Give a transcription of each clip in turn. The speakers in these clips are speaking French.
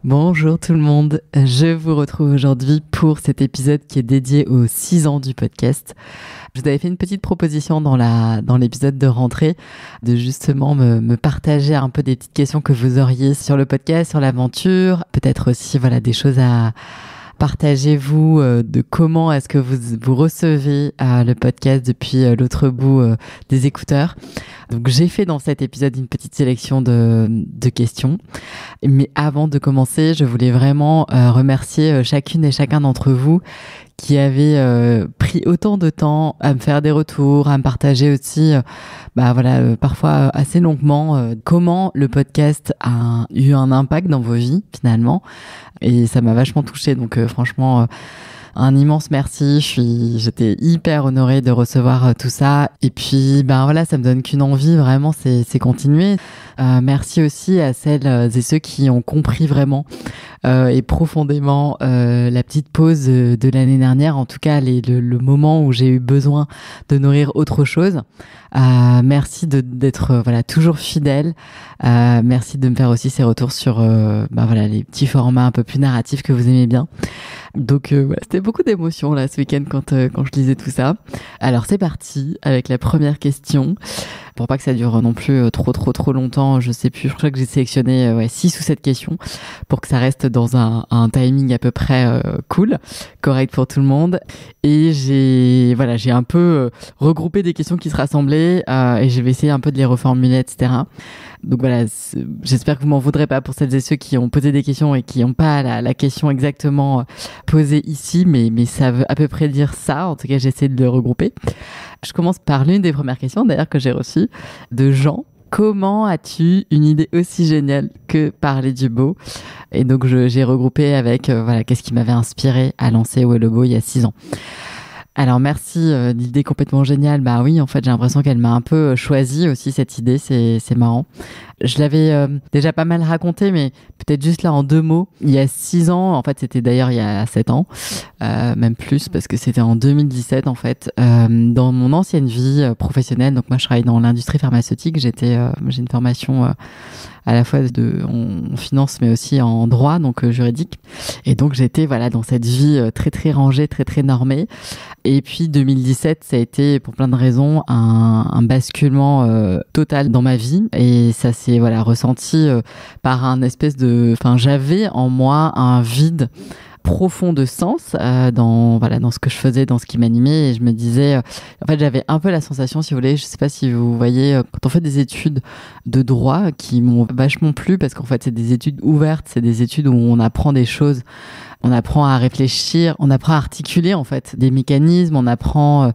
Bonjour tout le monde, je vous retrouve aujourd'hui pour cet épisode qui est dédié aux 6 ans du podcast. Je vous avais fait une petite proposition dans l'épisode de rentrée de justement me partager un peu des petites questions que vous auriez sur le podcast, sur l'aventure, peut-être aussi des choses à partager vous de comment est-ce que vous recevez le podcast depuis l'autre bout des écouteurs. Donc j'ai fait dans cet épisode une petite sélection de questions. Mais avant de commencer, je voulais vraiment remercier chacune et chacun d'entre vous qui avez pris autant de temps à me faire des retours, à me partager aussi, parfois assez longuement, comment le podcast a eu un impact dans vos vies finalement. Et ça m'a vachement touchée. Donc franchement, un immense merci. J'étais hyper honorée de recevoir tout ça. Et puis, ça me donne qu'une envie, vraiment, c'est continuer. Merci aussi à celles et ceux qui ont compris vraiment et profondément la petite pause de l'année dernière. En tout cas, le moment où j'ai eu besoin de nourrir autre chose. Merci d'être toujours fidèle. Merci de me faire aussi ces retours sur les petits formats un peu plus narratifs que vous aimez bien. Donc c'était beaucoup d'émotions là ce week-end quand je lisais tout ça. Alors c'est parti avec la première question. Pour pas que ça dure non plus trop longtemps, je sais plus, je crois que j'ai sélectionné 6 ou 7 questions pour que ça reste dans un timing à peu près cool, correct pour tout le monde. Et j'ai un peu regroupé des questions qui se rassemblaient et je vais essayer un peu de les reformuler, etc. Donc j'espère que vous m'en voudrez pas pour celles et ceux qui ont posé des questions et qui n'ont pas la question exactement posée ici, mais ça veut à peu près dire ça. En tout cas, j'essaie de le regrouper. Je commence par l'une des premières questions d'ailleurs que j'ai reçues de Jean. Comment as-tu une idée aussi géniale que parler du beau? Et donc j'ai regroupé avec qu'est-ce qui m'avait inspiré à lancer Où est le beau il y a 6 ans. Alors merci d'idée complètement géniale. Bah oui, en fait j'ai l'impression qu'elle m'a un peu choisi aussi cette idée, c'est marrant. Je l'avais déjà pas mal raconté, mais peut-être juste là en 2 mots. Il y a 6 ans, en fait c'était d'ailleurs il y a 7 ans, même plus parce que c'était en 2017 en fait. Dans mon ancienne vie professionnelle, donc moi je travaille dans l'industrie pharmaceutique, j'ai une formation à la fois en finance mais aussi en droit, donc juridique. Et donc j'étais dans cette vie très rangée, très normée. Et puis 2017, ça a été pour plein de raisons un basculement total dans ma vie et ça s'est ressenti par un espèce de j'avais en moi un vide profond de sens dans ce que je faisais, dans ce qui m'animait, et je me disais en fait j'avais un peu la sensation, si vous voulez, je sais pas si vous voyez, quand on fait des études de droit qui m'ont vachement plu parce qu'en fait c'est des études ouvertes, c'est des études où on apprend des choses, on apprend à réfléchir, on apprend à articuler en fait des mécanismes, on apprend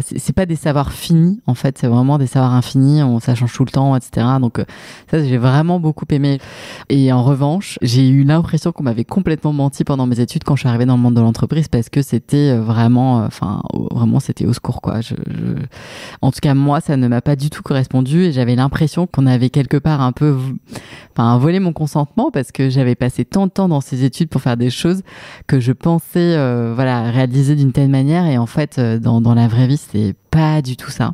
c'est pas des savoirs finis en fait, c'est vraiment des savoirs infinis, ça change tout le temps, etc. Donc ça j'ai vraiment beaucoup aimé. Et en revanche j'ai eu l'impression qu'on m'avait complètement menti pendant mes études quand je suis arrivée dans le monde de l'entreprise, parce que c'était vraiment c'était au secours quoi. En tout cas moi ça ne m'a pas du tout correspondu et j'avais l'impression qu'on avait quelque part un peu volé mon consentement parce que j'avais passé tant de temps dans ces études pour faire des choses que je pensais réaliser d'une telle manière, et en fait dans la vraie vie c'est pas du tout ça.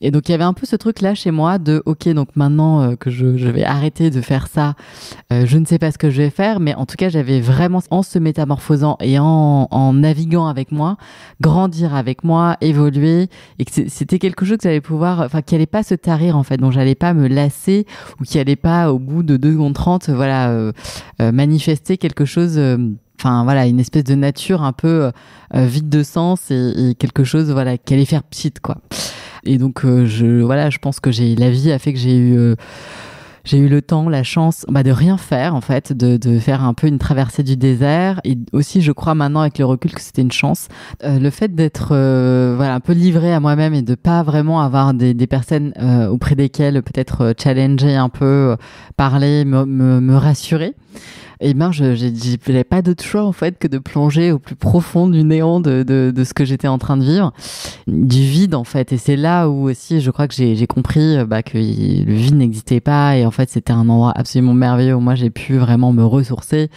Et donc il y avait un peu ce truc là chez moi de ok, donc maintenant que je vais arrêter de faire ça, je ne sais pas ce que je vais faire, mais en tout cas j'avais vraiment, en se métamorphosant et en naviguant avec moi, grandir avec moi, évoluer, et que c'était quelque chose que j'allais pouvoir, qui allait pas se tarir en fait, dont j'allais pas me lasser, ou qui allait pas au bout de 2 secondes 30 manifester quelque chose, une espèce de nature un peu vide de sens, et quelque chose qui allait faire pchit quoi. Et donc je pense que la vie a fait que j'ai eu le temps, la chance de rien faire en fait, de faire un peu une traversée du désert, et aussi je crois maintenant avec le recul que c'était une chance, le fait d'être un peu livré à moi-même et de pas vraiment avoir des personnes auprès desquelles peut-être challenger un peu, parler, me rassurer. Et j'avais pas d'autre choix en fait que de plonger au plus profond du néant de ce que j'étais en train de vivre, du vide en fait. Et c'est là où aussi je crois que j'ai compris que le vide n'existait pas, et en fait c'était un endroit absolument merveilleux où moi j'ai pu vraiment me ressourcer.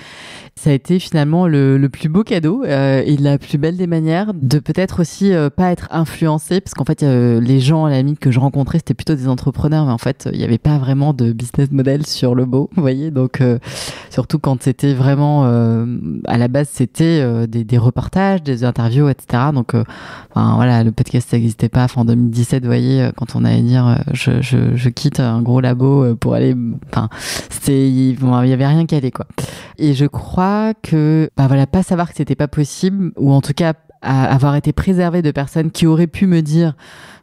Ça a été finalement le plus beau cadeau et la plus belle des manières de peut-être aussi pas être influencé, parce qu'en fait les gens à la limite que je rencontrais c'était plutôt des entrepreneurs, mais en fait il n'y avait pas vraiment de business model sur le beau, vous voyez, donc surtout quand quand c'était vraiment à la base c'était des reportages, des interviews, etc. Donc voilà, le podcast ça n'existait pas. En 2017, vous voyez, quand on allait dire je quitte un gros labo pour aller, il y avait rien qui allait, quoi. Et je crois que pas savoir que c'était pas possible, ou en tout cas avoir été préservé de personnes qui auraient pu me dire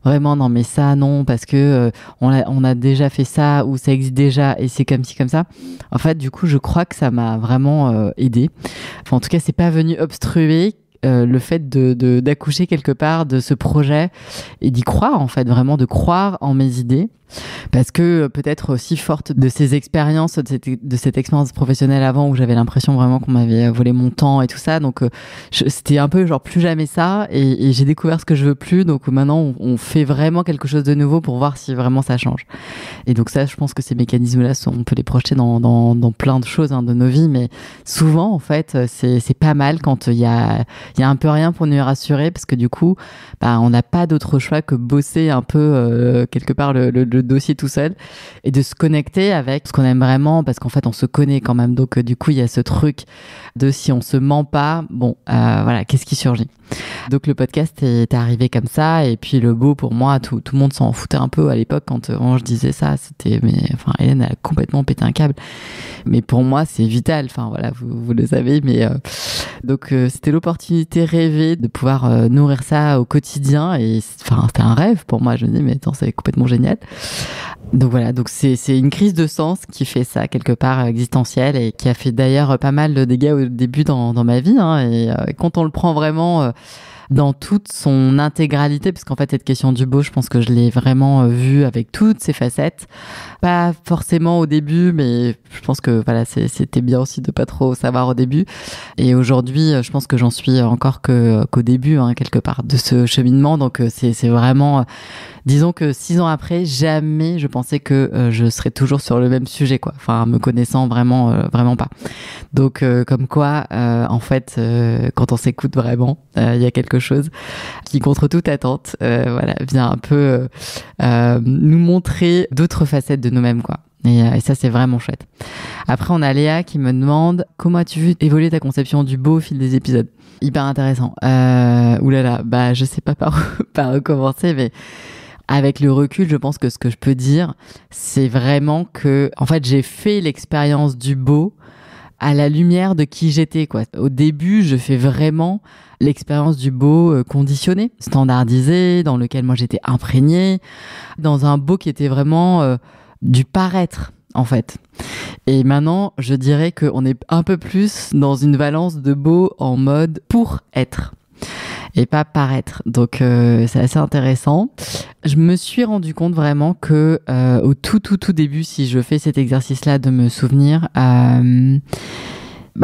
vraiment non mais ça non, parce que on a déjà fait ça, ou ça existe déjà et c'est comme ci comme ça. En fait, du coup, je crois que ça m'a vraiment aidé. En tout cas, c'est pas venu obstruer le fait d'accoucher quelque part de ce projet et d'y croire, en fait, vraiment de croire en mes idées. Parce que peut-être aussi forte de ces expériences, de cette expérience professionnelle avant, où j'avais l'impression vraiment qu'on m'avait volé mon temps et tout ça. Donc c'était un peu genre plus jamais ça, et j'ai découvert ce que je veux plus. Donc maintenant on fait vraiment quelque chose de nouveau pour voir si vraiment ça change. Et donc ça, je pense que ces mécanismes-là, on peut les projeter dans plein de choses de nos vies, mais souvent en fait c'est pas mal quand il y a un peu rien pour nous rassurer, parce que du coup on n'a pas d'autre choix que bosser un peu quelque part le dossier tout seul, et de se connecter avec ce qu'on aime vraiment, parce qu'en fait on se connaît quand même. Donc du coup il y a ce truc de si on se ment pas, voilà, qu'est-ce qui surgit. Donc le podcast est arrivé comme ça, et puis le beau, pour moi, tout le monde s'en foutait un peu à l'époque quand je disais ça. Hélène a complètement pété un câble, mais pour moi c'est vital. Voilà, vous le savez, mais donc c'était l'opportunité rêvée de pouvoir nourrir ça au quotidien, et c'était un rêve pour moi. Je me dis mais attends, c'est complètement génial. Donc voilà, donc c'est une crise de sens qui fait ça quelque part, existentielle, et qui a fait d'ailleurs pas mal de dégâts au début dans ma vie, et quand on le prend vraiment dans toute son intégralité, parce qu'en fait cette question du beau, je pense que je l'ai vraiment vue avec toutes ses facettes, pas forcément au début, mais je pense que voilà, c'était bien aussi de pas trop savoir au début. Et aujourd'hui, je pense que j'en suis encore qu'au début, quelque part, de ce cheminement. Donc c'est vraiment, disons que 6 ans après, jamais je pensais que je serais toujours sur le même sujet, quoi. Me connaissant vraiment, vraiment pas. Donc comme quoi, en fait, quand on s'écoute vraiment, il y a quelque chose qui, contre toute attente, vient un peu nous montrer d'autres facettes de nous-mêmes, quoi. Et ça, c'est vraiment chouette. Après, on a Léa qui me demande comment as-tu vu évoluer ta conception du beau au fil des épisodes. Hyper intéressant. Oulala, je sais pas par où commencer, mais avec le recul, je pense que ce que je peux dire, c'est vraiment que, en fait, j'ai fait l'expérience du beau à la lumière de qui j'étais, quoi. Au début, je fais vraiment l'expérience du beau conditionné, standardisé, dans lequel moi j'étais imprégnée, dans un beau qui était vraiment du paraître, en fait. Et maintenant, je dirais qu'on est un peu plus dans une valence de beau en mode pour être, et pas paraître. Donc c'est assez intéressant. Je me suis rendu compte vraiment que au tout début, si je fais cet exercice-là de me souvenir,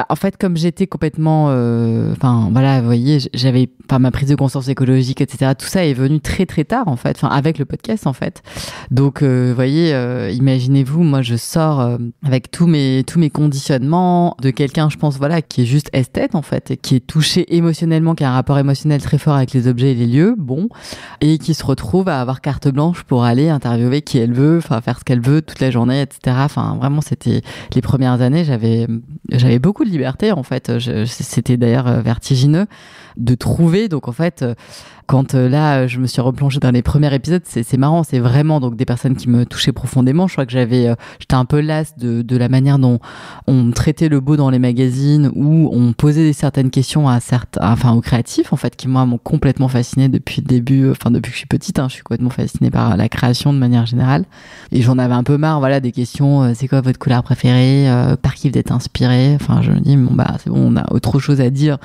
en fait, comme j'étais complètement, voilà, vous voyez, j'avais ma prise de conscience écologique, etc. Tout ça est venu très très tard, en fait, avec le podcast, en fait. Donc, vous voyez, imaginez-vous, moi, je sors avec tous mes conditionnements de quelqu'un, je pense, voilà, qui est juste esthète, en fait, et qui est touché émotionnellement, qui a un rapport émotionnel très fort avec les objets et les lieux, et qui se retrouve à avoir carte blanche pour aller interviewer qui elle veut, faire ce qu'elle veut toute la journée, etc. Vraiment, c'était les premières années, j'avais beaucoup de liberté, en fait. C'était d'ailleurs vertigineux de trouver. Donc en fait, quand là je me suis replongée dans les premiers épisodes, c'est marrant, c'est vraiment donc des personnes qui me touchaient profondément. Je crois que j'étais un peu lasse de la manière dont on traitait le beau dans les magazines, où on posait certaines questions aux créatifs, en fait, qui moi m'ont complètement fascinée depuis le début, depuis que je suis petite, je suis complètement fascinée par la création de manière générale, et j'en avais un peu marre, voilà, des questions, c'est quoi votre couleur préférée, par qui vous êtes inspiré, je me dis c'est bon, on a autre chose à dire.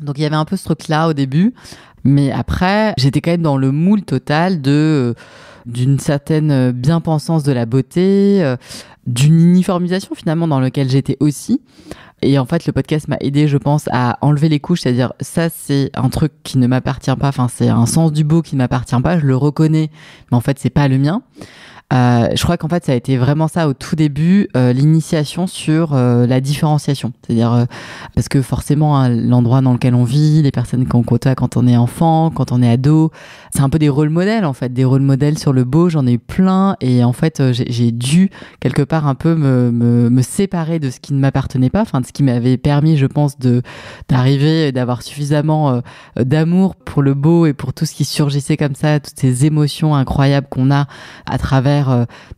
Donc il y avait un peu ce truc là au début, mais après j'étais quand même dans le moule total d'une certaine bien-pensance de la beauté, d'une uniformisation finalement dans lequel j'étais aussi. Et en fait, le podcast m'a aidé, je pense, à enlever les couches, c'est-à-dire ça, c'est un truc qui ne m'appartient pas, c'est un sens du beau qui ne m'appartient pas, je le reconnais, mais en fait, c'est pas le mien. Je crois qu'en fait, ça a été vraiment ça au tout début, l'initiation sur la différenciation. C'est-à-dire, parce que forcément, hein, l'endroit dans lequel on vit, les personnes qu'on côtoie quand on est enfant, quand on est ado, c'est un peu des rôles modèles, en fait. Des rôles modèles sur le beau, j'en ai eu plein. Et en fait, j'ai dû, quelque part, un peu me séparer de ce qui ne m'appartenait pas, enfin, de ce qui m'avait permis, je pense, d'arriver, d'avoir suffisamment d'amour pour le beau et pour tout ce qui surgissait comme ça, toutes ces émotions incroyables qu'on a à travers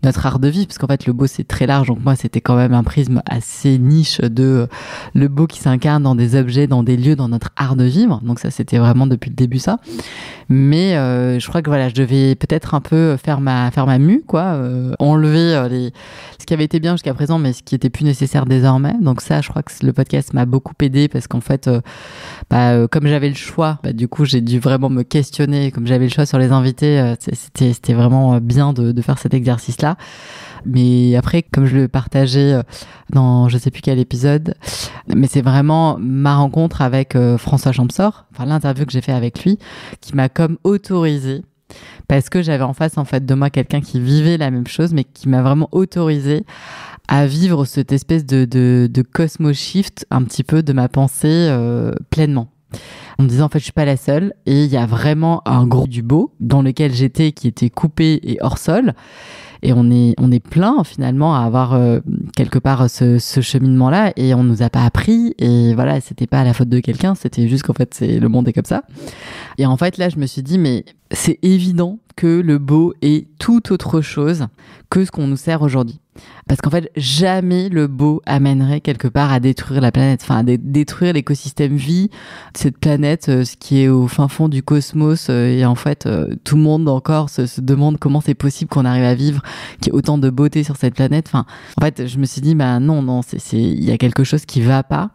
notre art de vivre, parce qu'en fait le beau c'est très large, donc moi c'était quand même un prisme assez niche de le beau qui s'incarne dans des objets, dans des lieux, dans notre art de vivre, donc ça c'était vraiment depuis le début ça, mais je crois que voilà, je devais peut-être un peu faire ma mue quoi, enlever ce qui avait été bien jusqu'à présent mais ce qui était plus nécessaire désormais, donc ça je crois que le podcast m'a beaucoup aidé parce qu'en fait comme j'avais le choix, du coup j'ai dû vraiment me questionner, comme j'avais le choix sur les invités, c'était vraiment bien de faire cet exercice-là. Mais après, comme je le partageais dans je sais plus quel épisode, mais c'est vraiment ma rencontre avec François Champsor, enfin l'interview que j'ai fait avec lui, qui m'a comme autorisé, parce que j'avais en face en fait de moi quelqu'un qui vivait la même chose, mais qui m'a vraiment autorisé à vivre cette espèce de cosmos shift un petit peu de ma pensée pleinement. En me disant en fait je suis pas la seule et il y a vraiment un gros du beau dans lequel j'étais qui était coupé et hors sol et on est plein finalement à avoir quelque part ce cheminement là et on nous a pas appris et voilà, c'était pas la faute de quelqu'un, c'était juste qu'en fait le monde est comme ça. Et en fait là je me suis dit mais c'est évident que le beau est tout autre chose que ce qu'on nous sert aujourd'hui. Parce qu'en fait, jamais le beau amènerait quelque part à détruire la planète, enfin à détruire l'écosystème vie de cette planète, ce qui est au fin fond du cosmos. Et en fait, tout le monde encore se demande comment c'est possible qu'on arrive à vivre, qu'il y ait autant de beauté sur cette planète. Enfin, en fait, je me suis dit, bah non, il y a quelque chose qui va pas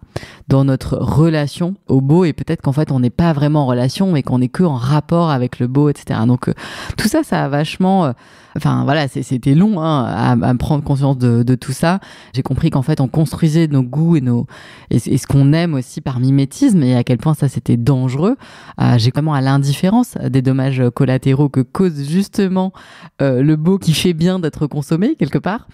dans notre relation au beau et peut-être qu'en fait, on n'est pas vraiment en relation mais qu'on est que en rapport avec le beau, etc. Donc, tout ça, ça a vachement... Enfin voilà, c'était long hein, à prendre conscience de tout ça. J'ai compris qu'en fait on construisait nos goûts et ce qu'on aime aussi par mimétisme et à quel point ça c'était dangereux. J'ai vraiment à l'indifférence des dommages collatéraux que cause justement le beau qui fait bien d'être consommé quelque part.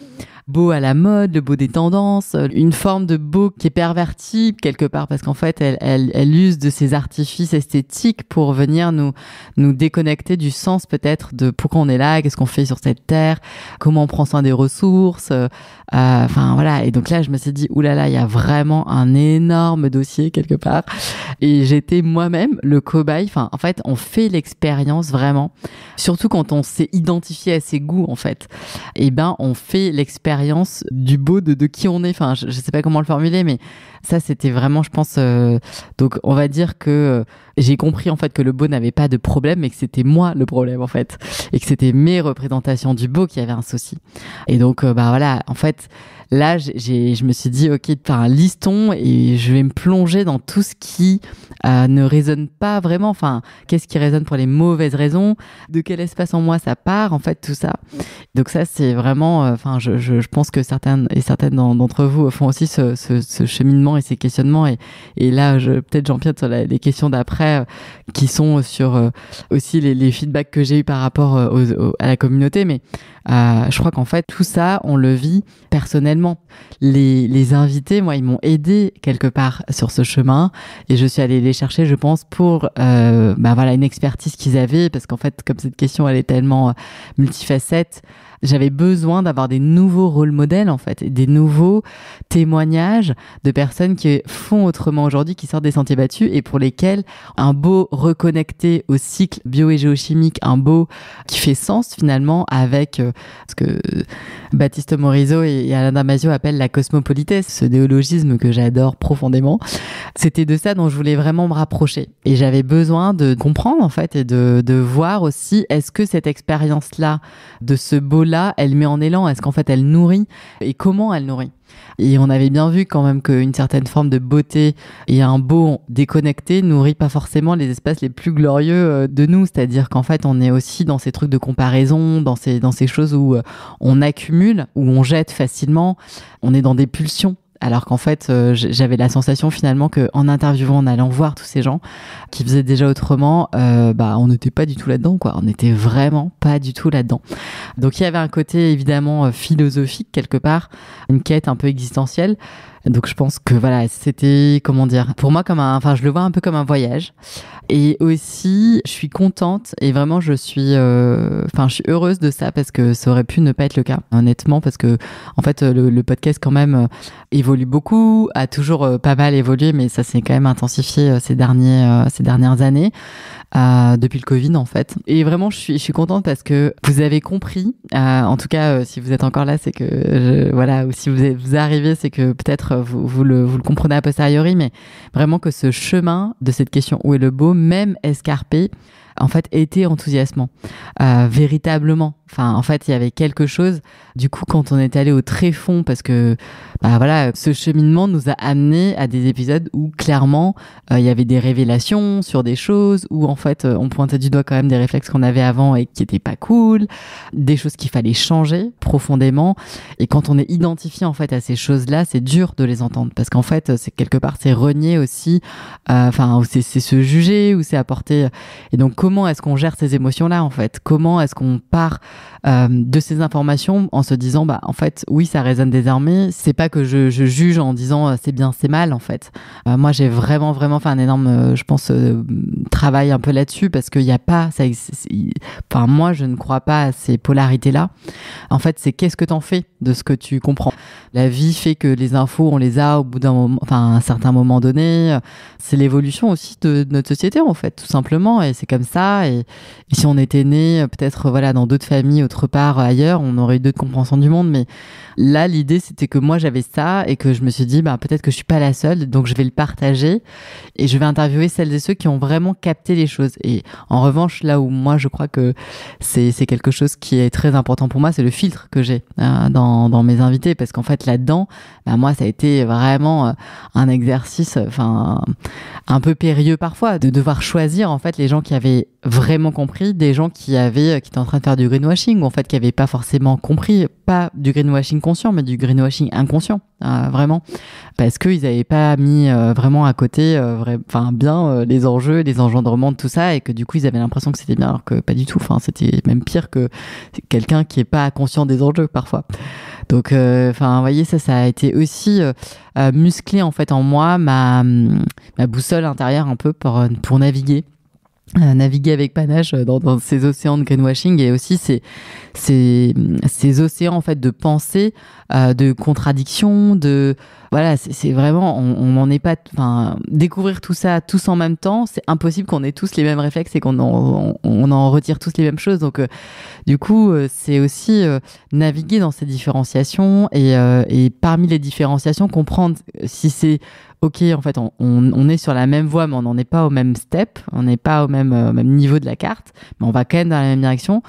Beau à la mode, le beau des tendances, une forme de beau qui est pervertie quelque part parce qu'en fait elle use de ces artifices esthétiques pour venir nous déconnecter du sens peut-être de pourquoi on est là, qu'est-ce qu'on fait sur cette terre, comment on prend soin des ressources, enfin voilà. Et donc là je me suis dit oulala, il y a vraiment un énorme dossier quelque part et j'étais moi-même le cobaye. Enfin en fait on fait l'expérience vraiment, surtout quand on s'est identifié à ses goûts en fait, et ben on fait l'expérience du beau de qui on est. Enfin je sais pas comment le formuler mais ça c'était vraiment je pense donc on va dire que j'ai compris en fait que le beau n'avait pas de problème mais que c'était moi le problème en fait et que c'était mes représentations du beau qui avaient un souci. Et donc bah voilà, en fait là je me suis dit ok, listons et je vais me plonger dans tout ce qui ne résonne pas vraiment, enfin qu'est-ce qui résonne pour les mauvaises raisons, de quel espace en moi ça part en fait, tout ça. Donc ça c'est vraiment enfin je pense que certaines d'entre vous font aussi ce cheminement et ces questionnements et là peut-être j'empiète sur les questions d'après qui sont sur aussi les feedbacks que j'ai eu par rapport à la communauté, mais je crois qu'en fait tout ça on le vit personnellement. Les invités, moi ils m'ont aidé quelque part sur ce chemin et je suis allée les chercher je pense pour voilà une expertise qu'ils avaient, parce qu'en fait comme cette question elle est tellement multifacette, j'avais besoin d'avoir des nouveaux rôles modèles en fait, et des nouveaux témoignages de personnes qui font autrement aujourd'hui, qui sortent des sentiers battus et pour lesquels un beau reconnecté au cycle bio et géochimique, un beau qui fait sens finalement avec ce que Baptiste Morisot et Alain Damasio appellent la cosmopolitesse, ce néologisme que j'adore profondément. C'était de ça dont je voulais vraiment me rapprocher et j'avais besoin de comprendre en fait et de voir aussi est-ce que cette expérience-là de ce beau-là, elle met en élan, est-ce qu'en fait elle nourrit et comment elle nourrit. Et on avait bien vu quand même qu'une certaine forme de beauté et un beau déconnecté nourrit pas forcément les espaces les plus glorieux de nous. C'est-à-dire qu'en fait, on est aussi dans ces trucs de comparaison, dans ces choses où on accumule, où on jette facilement. On est dans des pulsions. alors qu'en fait, j'avais la sensation finalement qu'en interviewant, en allant voir tous ces gens qui faisaient déjà autrement, on n'était pas du tout là-dedans, quoi. On n'était vraiment pas du tout là-dedans. Donc il y avait un côté évidemment philosophique quelque part, une quête un peu existentielle. Donc je pense que voilà, c'était, comment dire, pour moi je le vois un peu comme un voyage. Et aussi, je suis contente et vraiment je suis heureuse de ça parce que ça aurait pu ne pas être le cas, honnêtement, parce que en fait le podcast quand même évolue beaucoup, a toujours pas mal évolué, mais ça s'est quand même intensifié ces dernières années. Depuis le Covid en fait. Et vraiment je suis contente parce que vous avez compris, en tout cas si vous êtes encore là, c'est que ou si vous arrivez, c'est que peut-être vous le comprenez a posteriori, mais vraiment que ce chemin de cette question où est le beau, même escarpé, en fait était enthousiasmant, véritablement. Enfin, en fait, il y avait quelque chose. Du coup, quand on est allé au tréfonds, parce que, ce cheminement nous a amené à des épisodes où clairement, il y avait des révélations sur des choses, où en fait, on pointait du doigt quand même des réflexes qu'on avait avant et qui étaient pas cool, des choses qu'il fallait changer profondément. Et quand on est identifié en fait à ces choses-là, c'est dur de les entendre, parce qu'en fait, c'est quelque part, c'est renier aussi, c'est se juger, ou c'est apporter. Et donc, comment est-ce qu'on gère ces émotions-là en fait? Comment est-ce qu'on part de ces informations en se disant en fait oui, ça résonne désormais, c'est pas que je juge en disant c'est bien, c'est mal en fait. Moi j'ai vraiment fait un énorme travail un peu là-dessus, parce qu'il n'y a pas ça, moi je ne crois pas à ces polarités là. En fait, c'est qu'est-ce que t'en fais de ce que tu comprends. La vie fait que les infos on les a au bout d'un moment, à un certain moment donné. C'est l'évolution aussi de notre société en fait, tout simplement, et c'est comme ça. Et si on était né peut-être dans d'autres familles autre part ailleurs, on aurait eu d'autres compréhensions du monde. Mais là, l'idée c'était que moi j'avais ça, et que je me suis dit peut-être que je suis pas la seule, donc je vais le partager et je vais interviewer celles et ceux qui ont vraiment capté les choses. Et en revanche, là où moi je crois que c'est quelque chose qui est très important pour moi, c'est le filtre que j'ai dans mes invités, parce qu'en fait là-dedans, moi ça a été vraiment un exercice un peu périlleux parfois, de devoir choisir en fait les gens qui avaient vraiment compris, des gens qui étaient en train de faire du greenwashing, ou en fait qui n'avaient pas forcément compris, pas du greenwashing conscient, mais du greenwashing inconscient, vraiment, parce qu'ils n'avaient pas mis vraiment à côté les enjeux, les engendrements de tout ça, et que du coup ils avaient l'impression que c'était bien, alors que pas du tout. C'était même pire que quelqu'un qui est pas conscient des enjeux parfois. Donc vous voyez, ça a été aussi musclé en fait en moi, ma boussole intérieure un peu pour naviguer avec panache dans ces océans de greenwashing, et aussi ces océans en fait de pensée, de contradiction, c'est vraiment, on n'en est pas, découvrir tout ça tous en même temps, c'est impossible qu'on ait tous les mêmes réflexes et qu'on en retire tous les mêmes choses. Donc du coup c'est aussi naviguer dans ces différenciations, et parmi les différenciations comprendre si c'est ok, en fait, on est sur la même voie, mais on n'en est pas au même step, on n'est pas au même niveau de la carte, mais on va quand même dans la même direction.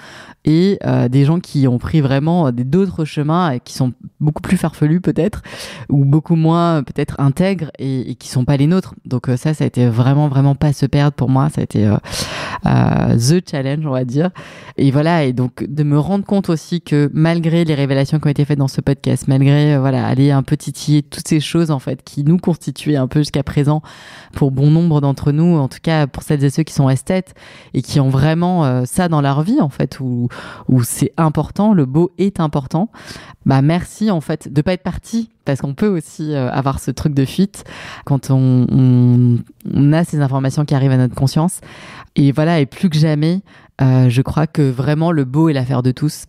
Et des gens qui ont pris vraiment d'autres chemins, et qui sont beaucoup plus farfelus peut-être, ou beaucoup moins peut-être intègres, et qui sont pas les nôtres. Donc ça a été vraiment pas se perdre pour moi. Ça a été the challenge, on va dire. Et voilà, et donc de me rendre compte aussi que malgré les révélations qui ont été faites dans ce podcast, malgré aller un peu titiller toutes ces choses en fait qui nous constituent un peu jusqu'à présent pour bon nombre d'entre nous, en tout cas pour celles et ceux qui sont esthètes et qui ont vraiment ça dans leur vie en fait, où c'est important, le beau est important. Merci en fait de pas être parti, parce qu'on peut aussi avoir ce truc de fuite quand on a ces informations qui arrivent à notre conscience. Et voilà, et plus que jamais, je crois que vraiment le beau est l'affaire de tous.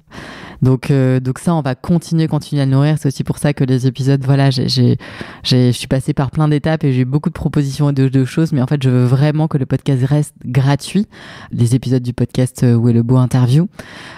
Donc ça, on va continuer à le nourrir. C'est aussi pour ça que les épisodes, je suis passée par plein d'étapes et j'ai eu beaucoup de propositions et de choses, mais en fait, je veux vraiment que le podcast reste gratuit. Les épisodes du podcast Où est le beau interview.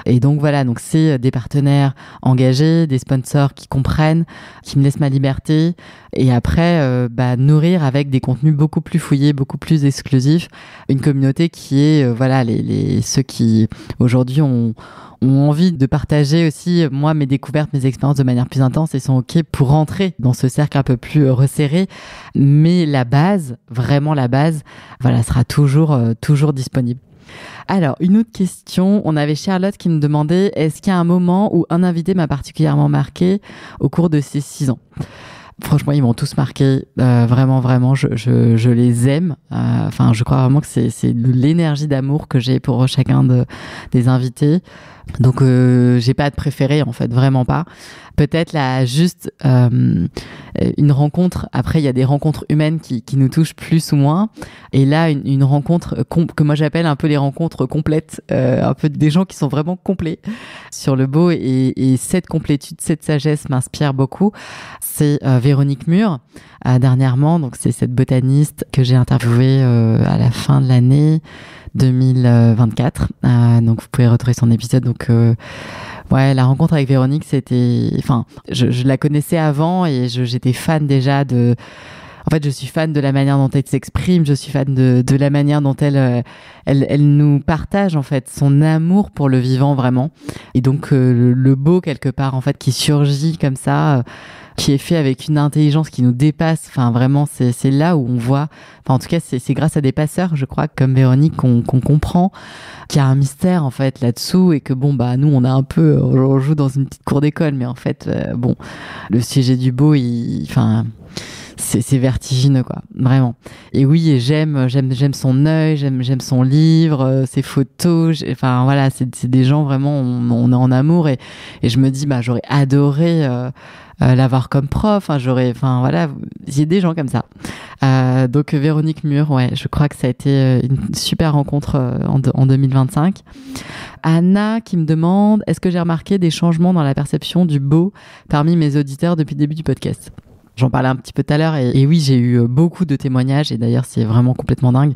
Et donc voilà, donc c'est des partenaires engagés, des sponsors qui comprennent, qui me laissent ma liberté, et après nourrir avec des contenus beaucoup plus fouillés, beaucoup plus exclusifs, une communauté qui est ceux qui aujourd'hui ont envie de partager aussi, moi, mes découvertes, mes expériences de manière plus intense, et sont OK pour rentrer dans ce cercle un peu plus resserré. Mais la base, vraiment la base, sera toujours disponible. Alors, une autre question. On avait Charlotte qui me demandait, est-ce qu'il y a un moment où un invité m'a particulièrement marqué au cours de ces 6 ans ? Franchement, ils m'ont tous marqué. Vraiment, vraiment, je les aime. Enfin, je crois vraiment que c'est l'énergie d'amour que j'ai pour chacun des invités. Donc, j'ai pas de préféré, en fait, vraiment pas. Peut-être là, juste une rencontre. Après, il y a des rencontres humaines qui nous touchent plus ou moins. Et là, une rencontre que moi j'appelle un peu les rencontres complètes, un peu des gens qui sont vraiment complets sur le beau. Et cette complétude, cette sagesse m'inspire beaucoup. C'est Véronique Mur, dernièrement. Donc, c'est cette botaniste que j'ai interviewée à la fin de l'année 2024. Donc, vous pouvez retrouver son épisode. Donc, ouais, la rencontre avec Véronique, c'était... Enfin, je la connaissais avant et j'étais fan déjà de... En fait, je suis fan de la manière dont elle s'exprime, je suis fan de la manière dont elle nous partage, en fait, son amour pour le vivant, vraiment. Et donc, le beau, quelque part, en fait, qui surgit comme ça... qui est fait avec une intelligence qui nous dépasse. Enfin, vraiment, c'est là où on voit... Enfin, en tout cas, c'est grâce à des passeurs, je crois, comme Véronique, qu'on comprend qu'il y a un mystère, en fait, là-dessous et que, bon, bah, nous, on a un peu... On joue dans une petite cour d'école, mais en fait, bon, le sujet du beau, enfin... C'est vertigineux, quoi, vraiment. Et oui, et j'aime son œil, j'aime son livre, ses photos. Enfin voilà, c'est des gens vraiment, on est en amour et je me dis, bah j'aurais adoré l'avoir comme prof. Enfin voilà, il y a des gens comme ça. Donc Véronique Mur, ouais, je crois que ça a été une super rencontre en 2025. Anna qui me demande, est-ce que j'ai remarqué des changements dans la perception du beau parmi mes auditeurs depuis le début du podcast? J'en parlais un petit peu tout à l'heure et oui, j'ai eu beaucoup de témoignages et d'ailleurs c'est vraiment complètement dingue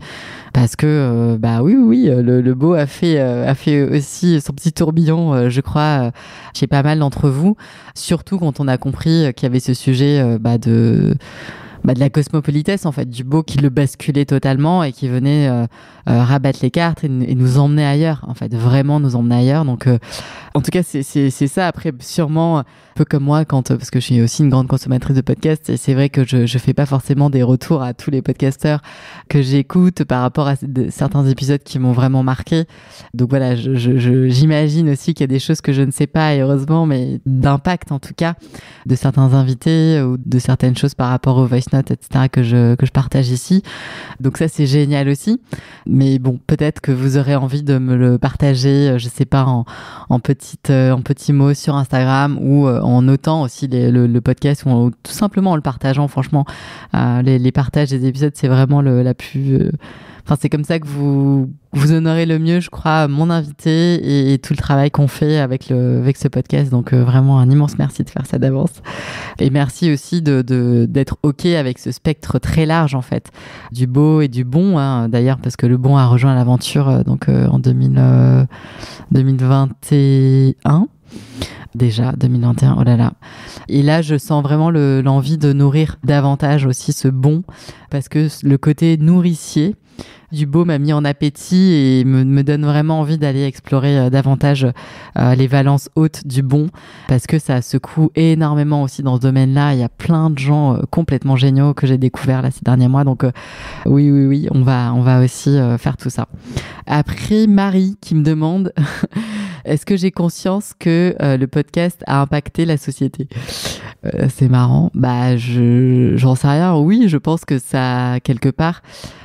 parce que bah oui, le beau a fait aussi son petit tourbillon, je crois, chez pas mal d'entre vous, surtout quand on a compris qu'il y avait ce sujet de la cosmopolitesse, en fait, du beau qui le basculait totalement et qui venait rabattre les cartes et nous emmener ailleurs, en fait, vraiment nous emmener ailleurs. Donc, en tout cas, c'est ça. Après, sûrement, un peu comme moi, parce que je suis aussi une grande consommatrice de podcasts, et c'est vrai que je fais pas forcément des retours à tous les podcasteurs que j'écoute par rapport à certains épisodes qui m'ont vraiment marqué. Donc voilà, j'imagine aussi qu'il y a des choses que je ne sais pas, et heureusement, mais d'impact, en tout cas, de certains invités ou de certaines choses par rapport au voice note, etc., que je partage ici. Donc ça, c'est génial aussi. Mais bon, peut-être que vous aurez envie de me le partager, je sais pas, en petits mots sur Instagram ou en notant aussi le podcast ou tout simplement en le partageant. Franchement, les partages des épisodes, c'est vraiment la plus... Enfin, c'est comme ça que vous honorez le mieux, je crois, mon invité et tout le travail qu'on fait avec ce podcast. Donc, vraiment, un immense merci de faire ça d'avance. Et merci aussi d'être OK avec ce spectre très large, en fait, du beau et du bon, hein, d'ailleurs, parce que le bon a rejoint l'aventure en 2021. Déjà, 2021, oh là là. Et là, je sens vraiment l'envie de nourrir davantage aussi ce bon, parce que le côté nourricier du beau m'a mis en appétit et me donne vraiment envie d'aller explorer davantage les valences hautes du bon, parce que ça secoue énormément aussi dans ce domaine-là. Il y a plein de gens complètement géniaux que j'ai découverts là ces derniers mois. Donc oui, on va aussi faire tout ça. Après, Marie qui me demande est-ce que j'ai conscience que le podcast a impacté la société? C'est marrant. Bah, j'en sais rien. Oui, je pense que ça, quelque part,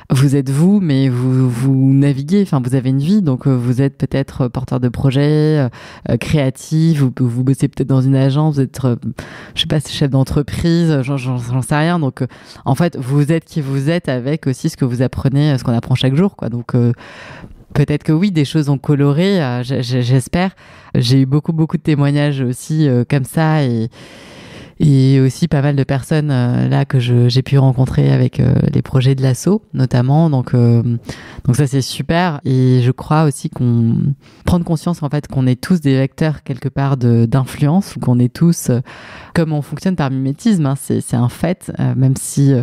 vous êtes vous, mais vous naviguez. Enfin, vous avez une vie, donc vous êtes peut-être porteur de projet, créatif. Vous bossez peut-être dans une agence. Vous êtes, je sais pas, chef d'entreprise. J'en sais rien. Donc, en fait, vous êtes qui vous êtes avec aussi ce que vous apprenez, ce qu'on apprend chaque jour, quoi. Donc peut-être que oui, des choses ont coloré, j'espère. J'ai eu beaucoup de témoignages aussi comme ça et aussi pas mal de personnes là que j'ai pu rencontrer avec les projets de l'ASSO notamment. Donc ça c'est super et je crois aussi qu'on prendre conscience en fait qu'on est tous des vecteurs quelque part d'influence ou qu'on est tous comme on fonctionne par mimétisme, hein, c'est un fait, même si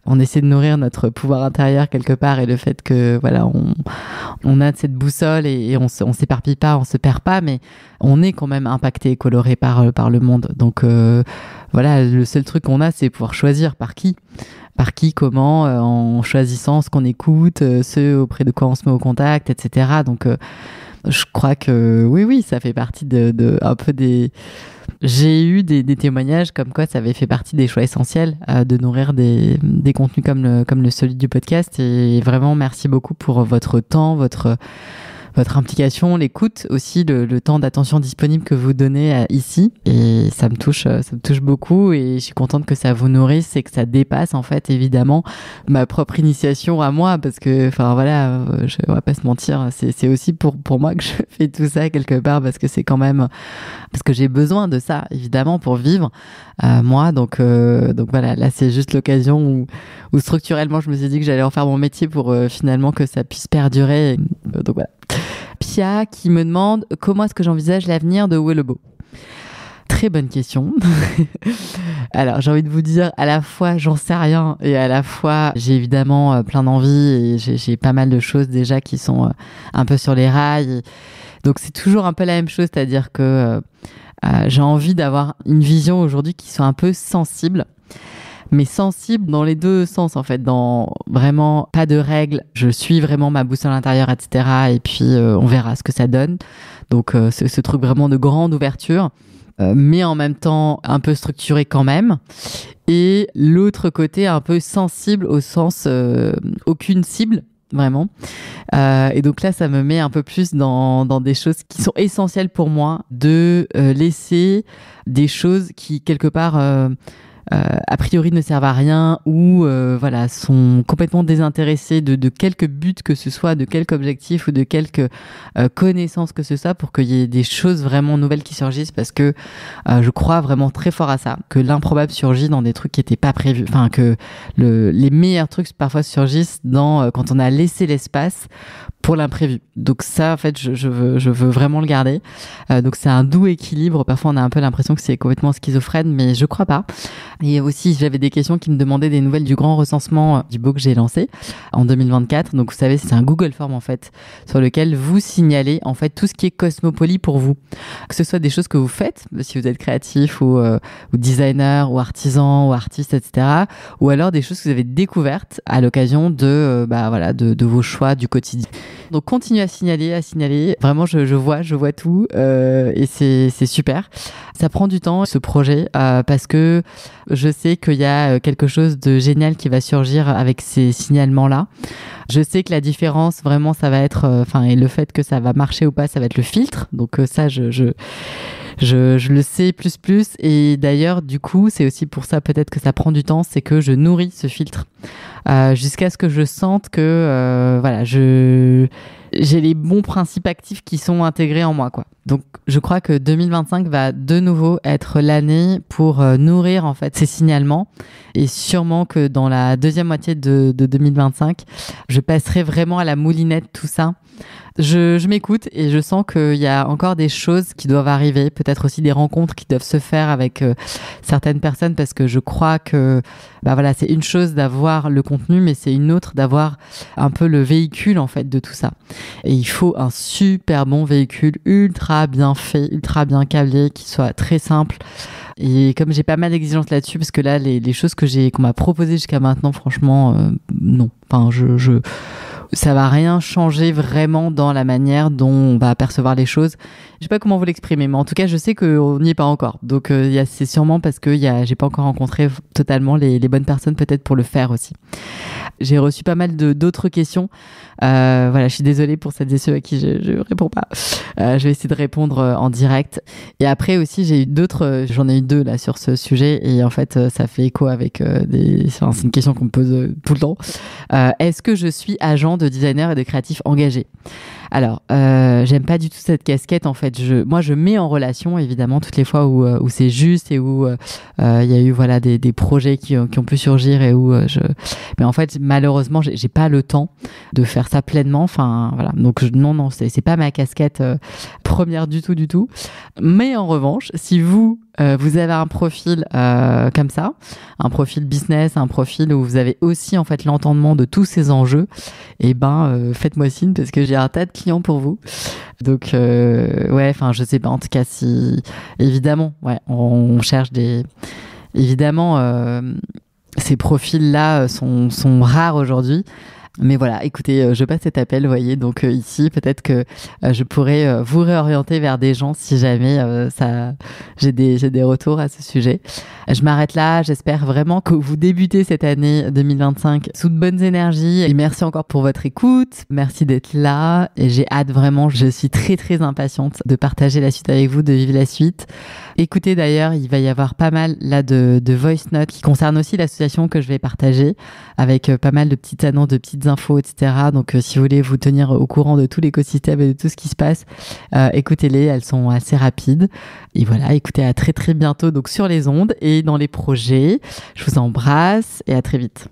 on essaie de nourrir notre pouvoir intérieur quelque part et le fait que voilà on a cette boussole et on s'éparpille pas, on se perd pas, mais on est quand même impacté et coloré par le monde. Donc voilà, le seul truc qu'on a, c'est pouvoir choisir par qui, comment, en choisissant ce qu'on écoute, ce auprès de quoi on se met au contact, etc. Donc Je crois que oui, ça fait partie de un peu des... J'ai eu des témoignages comme quoi ça avait fait partie des choix essentiels de nourrir des contenus comme le celui du podcast. Et vraiment, merci beaucoup pour votre temps, votre implication, l'écoute aussi, le temps d'attention disponible que vous donnez ici. Et ça me touche beaucoup et je suis contente que ça vous nourrisse et que ça dépasse en fait évidemment ma propre initiation à moi parce que, enfin voilà, on va pas se mentir, c'est aussi pour moi que je fais tout ça quelque part parce que c'est quand même, parce que j'ai besoin de ça évidemment pour vivre moi. Donc voilà, là c'est juste l'occasion où structurellement je me suis dit que j'allais en faire mon métier pour finalement que ça puisse perdurer. Donc voilà. Pia qui me demande comment est-ce que j'envisage l'avenir de Où est le beau ? Très bonne question. Alors j'ai envie de vous dire à la fois j'en sais rien et à la fois j'ai évidemment plein d'envie et j'ai pas mal de choses déjà qui sont un peu sur les rails. Donc c'est toujours un peu la même chose, c'est-à-dire que j'ai envie d'avoir une vision aujourd'hui qui soit un peu sensible. Mais sensible dans les deux sens en fait, dans vraiment pas de règles, je suis vraiment ma boussole intérieure, etc. Et puis on verra ce que ça donne. Donc ce truc vraiment de grande ouverture, mais en même temps un peu structuré quand même. Et l'autre côté un peu sensible au sens aucune cible. Vraiment. Et donc là, ça me met un peu plus dans des choses qui sont essentielles pour moi, de laisser des choses qui, quelque part, a priori ne servent à rien ou voilà, sont complètement désintéressés de quelque but que ce soit, de quelque objectif ou de quelque connaissance que ce soit, pour qu'il y ait des choses vraiment nouvelles qui surgissent, parce que je crois vraiment très fort à ça, que l'improbable surgit dans des trucs qui n'étaient pas prévus, enfin que les meilleurs trucs parfois surgissent quand on a laissé l'espace pour l'imprévu. Donc ça, en fait, je veux vraiment le garder. Donc c'est un doux équilibre. Parfois, on a un peu l'impression que c'est complètement schizophrène, mais je crois pas. Et aussi, j'avais des questions qui me demandaient des nouvelles du grand recensement du beau que j'ai lancé en 2024. Donc, vous savez, c'est un Google Form, en fait, sur lequel vous signalez, en fait, tout ce qui est cosmopoly pour vous. Que ce soit des choses que vous faites, si vous êtes créatif ou designer ou artisan ou artiste, etc. Ou alors des choses que vous avez découvertes à l'occasion de vos choix du quotidien. Donc, continuez à signaler. Vraiment, je vois tout et c'est super. Ça prend du temps, ce projet, parce que je sais qu'il y a quelque chose de génial qui va surgir avec ces signalements-là. Je sais que la différence, vraiment, ça va être... et le fait que ça va marcher ou pas, ça va être le filtre. Donc ça, je le sais plus. Et d'ailleurs, du coup, c'est aussi pour ça peut-être que ça prend du temps, c'est que je nourris ce filtre jusqu'à ce que je sente que j'ai les bons principes actifs qui sont intégrés en moi, quoi. Donc, je crois que 2025 va de nouveau être l'année pour nourrir en fait ces signalements, et sûrement que dans la deuxième moitié de 2025, je passerai vraiment à la moulinette tout ça. Je m'écoute et je sens qu'il y a encore des choses qui doivent arriver, peut-être aussi des rencontres qui doivent se faire avec certaines personnes, parce que je crois que c'est une chose d'avoir le contenu, mais c'est une autre d'avoir un peu le véhicule en fait de tout ça. Et il faut un super bon véhicule, ultra bien fait, ultra bien câblé, qui soit très simple. Et comme j'ai pas mal d'exigences là-dessus, parce que là les choses qu'on m'a proposées jusqu'à maintenant, franchement non. Enfin ça va rien changer vraiment dans la manière dont on va percevoir les choses. Je sais pas comment vous l'exprimer, mais en tout cas, je sais qu'on n'y est pas encore. Donc, c'est sûrement parce que j'ai pas encore rencontré totalement les bonnes personnes peut-être pour le faire aussi. J'ai reçu pas mal d'autres questions. Je suis désolée pour celles et ceux à qui je réponds pas. Je vais essayer de répondre en direct. Et après aussi, j'en ai eu deux là sur ce sujet, et en fait, ça fait écho avec c'est une question qu'on me pose tout le temps. Est-ce que je suis agent de designer et de créatif engagé ? Alors, j'aime pas du tout cette casquette en fait. Moi, je mets en relation évidemment toutes les fois où c'est juste et où il y a eu des projets qui ont pu surgir et où mais en fait malheureusement j'ai pas le temps de faire ça pleinement. Enfin voilà. Donc non, c'est pas ma casquette première du tout. Mais en revanche, si vous avez un profil comme ça, un profil business, un profil où vous avez aussi en fait l'entendement de tous ces enjeux, et faites-moi signe, parce que j'ai un tas de clients pour vous. Donc je sais pas, en tout cas, si évidemment on cherche évidemment ces profils là sont rares aujourd'hui. Mais voilà, écoutez, je passe cet appel, vous voyez, donc ici, peut-être que je pourrais vous réorienter vers des gens si jamais j'ai des retours à ce sujet. Je m'arrête là, j'espère vraiment que vous débutez cette année 2025 sous de bonnes énergies. Et merci encore pour votre écoute, merci d'être là. Et j'ai hâte vraiment, je suis très très impatiente de partager la suite avec vous, de vivre la suite. Écoutez d'ailleurs, il va y avoir pas mal là de voice notes qui concernent aussi l'association que je vais partager avec pas mal de petites annonces, de petites infos, etc. Donc, si vous voulez vous tenir au courant de tout l'écosystème et de tout ce qui se passe, écoutez-les, elles sont assez rapides. Et voilà, écoutez, à très très bientôt donc sur les ondes et dans les projets. Je vous embrasse et à très vite.